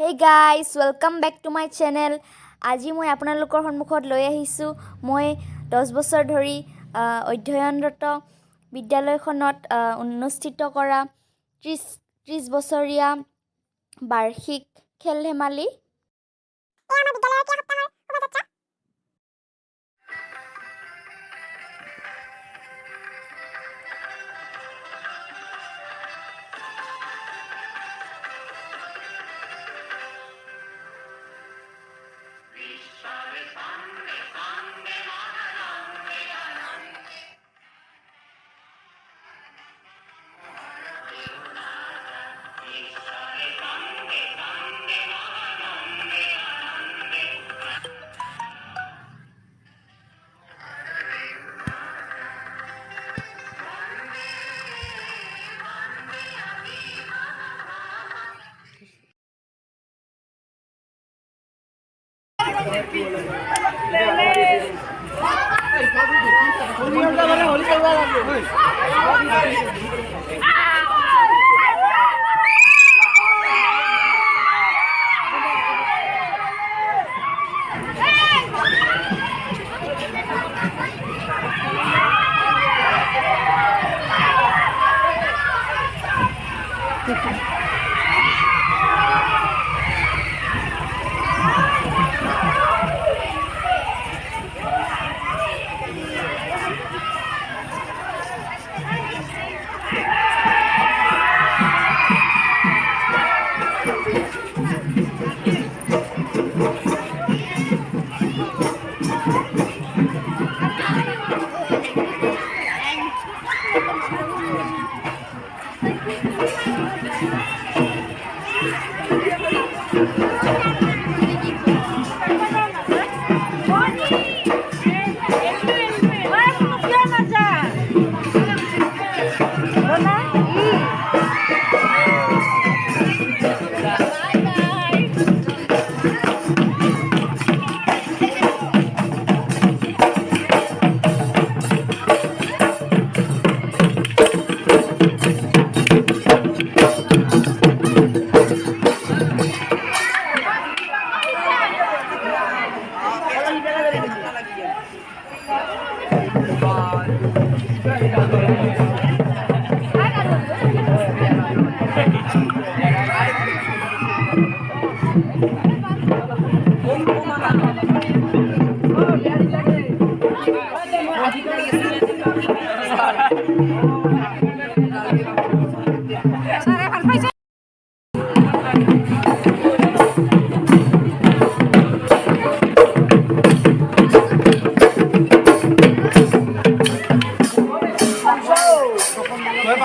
Hey guys, welcome back to my channel. আজি মই আপোনালোকৰ সন্মুখত লৈ আহিছোঁ মই 10 বছৰ ধৰি অধ্যয়নৰত বিদ্যালয়খনত অনুষ্ঠিত কৰা 30 বছৰীয়া বাৰ্ষিক খেল ধেমালি। আমাৰ বিদ্যালয়ৰ ক্ৰীড়া সপ্তাহৰ শোভাযাত্ৰা।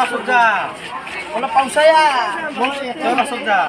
Masuk dah. Kalau paus saya, boleh masuk dah.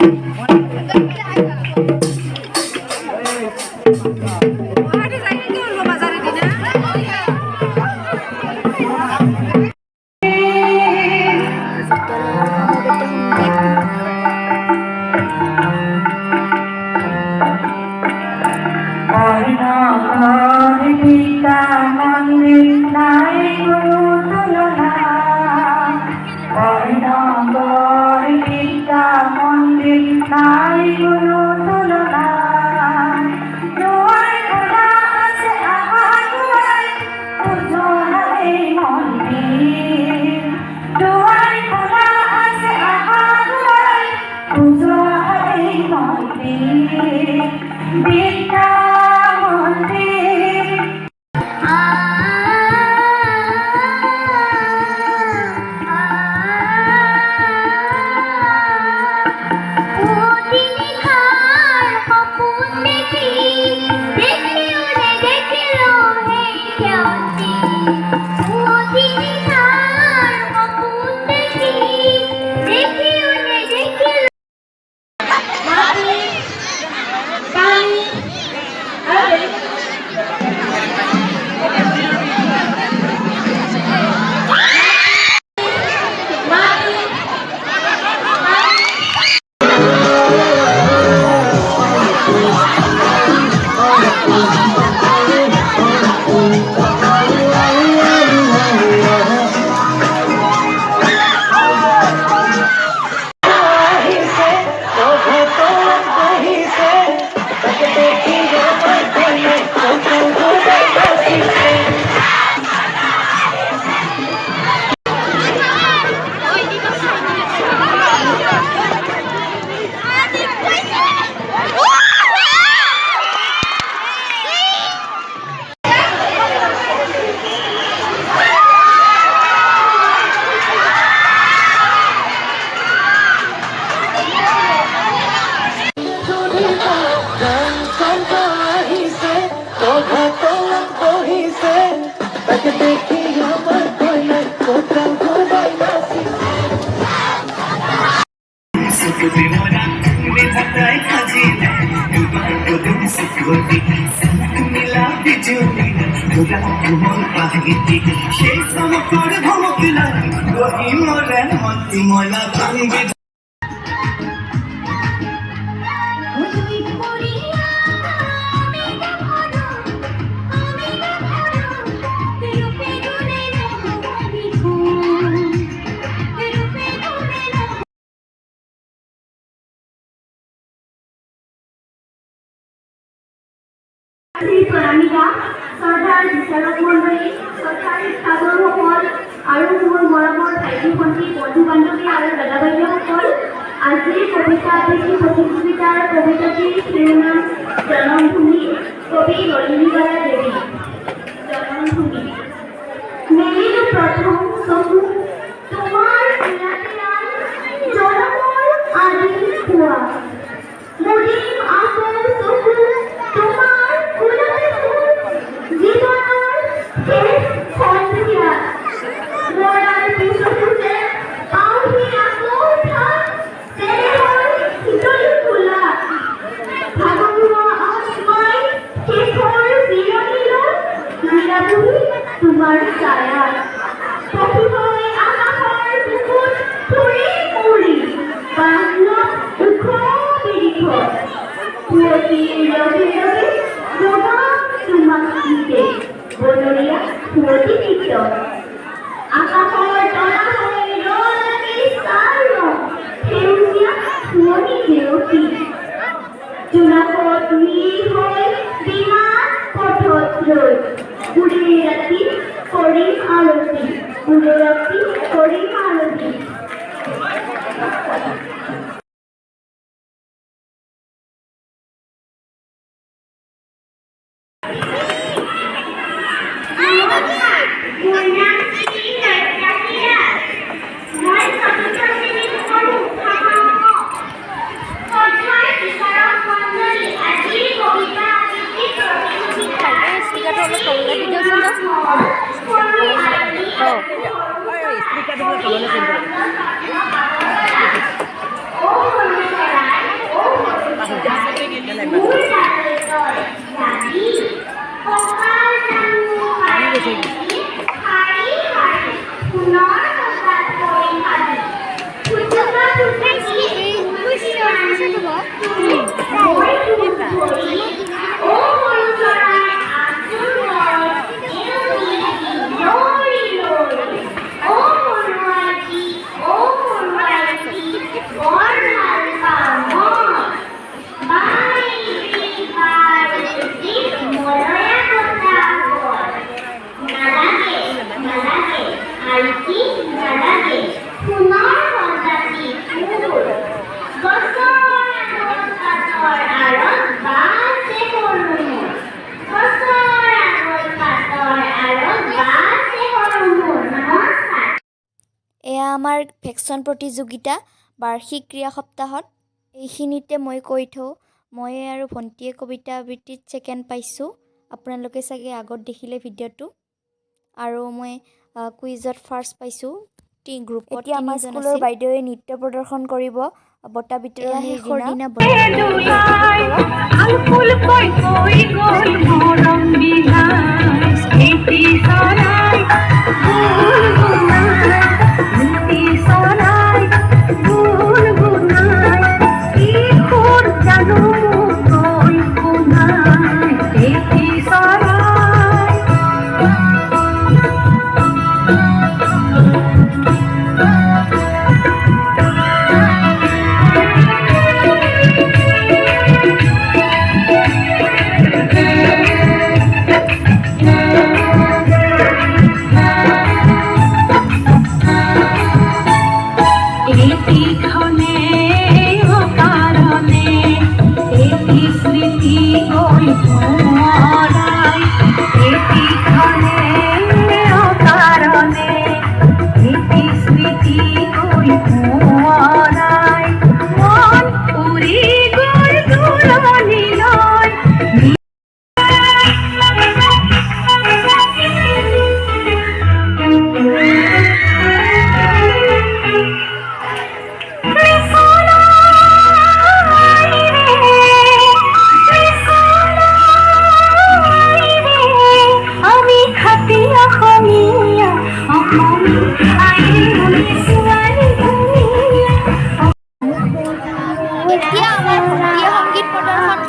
Pranamika শ্ৰদ্ধাৰ বিচাৰক মণ্ডলী চৰকাৰী সাধুসকল আৰু মোৰ মৰমৰ ভাইটি ভণ্টি বন্ধু বান্ধৱী আৰু দাদা বাইদেউসকল আজিৰ কবিতা আবৃত্তি প্ৰতিযোগিতাৰ কবিতাটিৰ শিৰোনাম জনমভূমি কবি নলিনীবালা দেৱী। জনমভূমি মেলিলো প্ৰথম চকু তোমাৰ বিৰাটিয়াল জনমৰ আদি হোৱা মুদিম আচল চকু তোমাৰ কুলতে জীৱনৰ শেষ সন্ধিয়া মৰাৰ পিছতো যে পাওঁহি আকৌ ঠাই তেনেহৰ শীতলি ফুলা ভাগৰুৱা আত্মাই শেষৰ জিৰণিলৈ মিলাবহি তোমাৰ ছায়া পখী হৈ আকাশৰ বুকুত ফুৰি উৰি বান্ধ ওখ বিৰিখ পুৱতিৰ লগে লগে জনা তোমাক গীতে বনৰীয়া পুৱতি গীত আকাশৰ তৰা হৈ ৰং লাগি চাৰ ৰং সেউজীয়া পুৱতি দেউতী জোনাকত মিল হৈ বিমান পথত ৰৈ উৰে ৰাতি কৰিম আৰতি উৰে ৰাতি কৰিম আৰতি। এয়া আমাৰ ভেকশ্যন প্ৰতিযোগিতা বাৰ্ষিক ক্ৰীড়া সপ্তাহত এইখিনিতে মই কৈ থওঁ মই আৰু ভণ্টিয়ে কবিতা আবৃত্তিত ছেকেণ্ড পাইছোঁ। আপোনালোকে চাগে আগত দেখিলে ভিডিঅ'টো আৰু মই কুইজত ফাৰ্ষ্ট পাইছোঁ গ্ৰুপত। এতিয়া আমাৰ স্কুলৰ বাইদেৱে নৃত্য প্ৰদৰ্শন কৰিব বঁটা বিতৰণিৰ দিনা।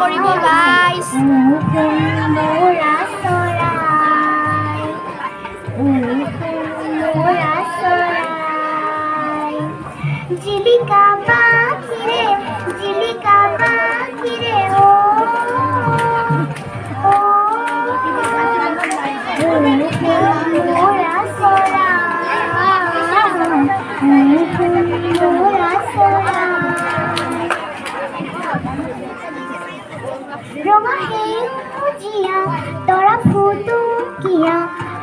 কৰিব গাইজ। মৰা চৰাই মৰা চৰাই জিলিকা পাখিৰে অ মৰা ৰঙা সেউজীয়া তৰা ফুটুকীয়া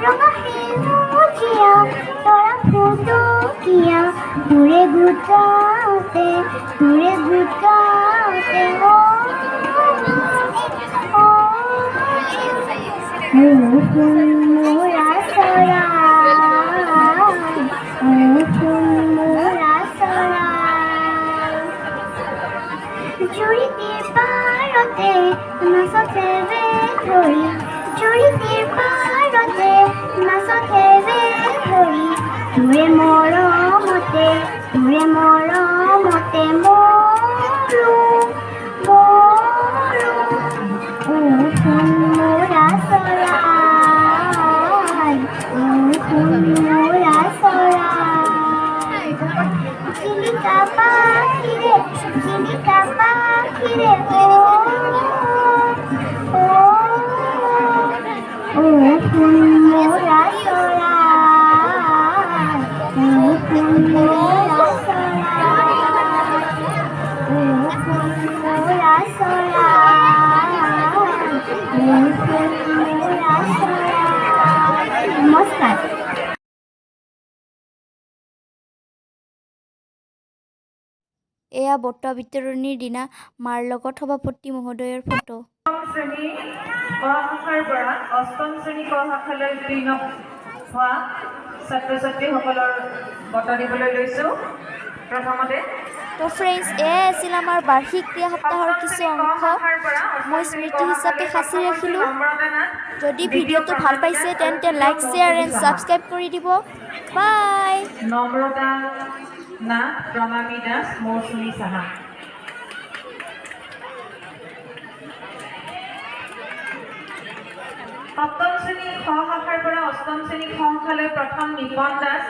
ৰঙা সেউজীয়া তৰা ফুটুকীয়া তোৰে গোটাওতে মৰা চৰাই জুৰিটিৰ পাৰতে নাচতে বে ধৰি জুৰিটিৰ পাৰতে নাচতে বে ধৰি তোৰে মৰমতে মৰো মৰা চৰাই জিলিকা পাখিৰে অ মৰা নমস্কাৰ। এয়া বঁটা বিতৰণিৰ দিনা মাৰ লগত সভাপতি মহোদয়ৰ ফটো। অষ্টম শ্ৰেণী ক শাখাৰ পৰা অষ্টম শ্ৰেণী ক শাখালৈ উত্তীৰ্ণ হোৱা ছাত্ৰ ছাত্ৰীসকলৰ বঁটা দিবলৈ লৈছোঁ। প্ৰথমতে তো ফ্ৰেণ্ডছ, এয়াই আছিল আমাৰ বাৰ্ষিক ক্ৰীড়া সপ্তাহৰ কিছু অংশ মই স্মৃতি হিচাপে সাঁচি ৰাখিলোঁ। যদি ভিডিঅ'টো ভাল পাইছে তেন্তে লাইক শ্বেয়াৰ এণ্ড ছাবস্ক্ৰাইব কৰি দিব। বাই। নম্ৰতা নাথ, প্ৰণামী দাস, মৌচুমী সাহা। সপ্তম শ্ৰেণী খ শাখাৰ পৰা অষ্টম শ্ৰেণী খ শাখালৈ প্ৰথম নিপন দাস।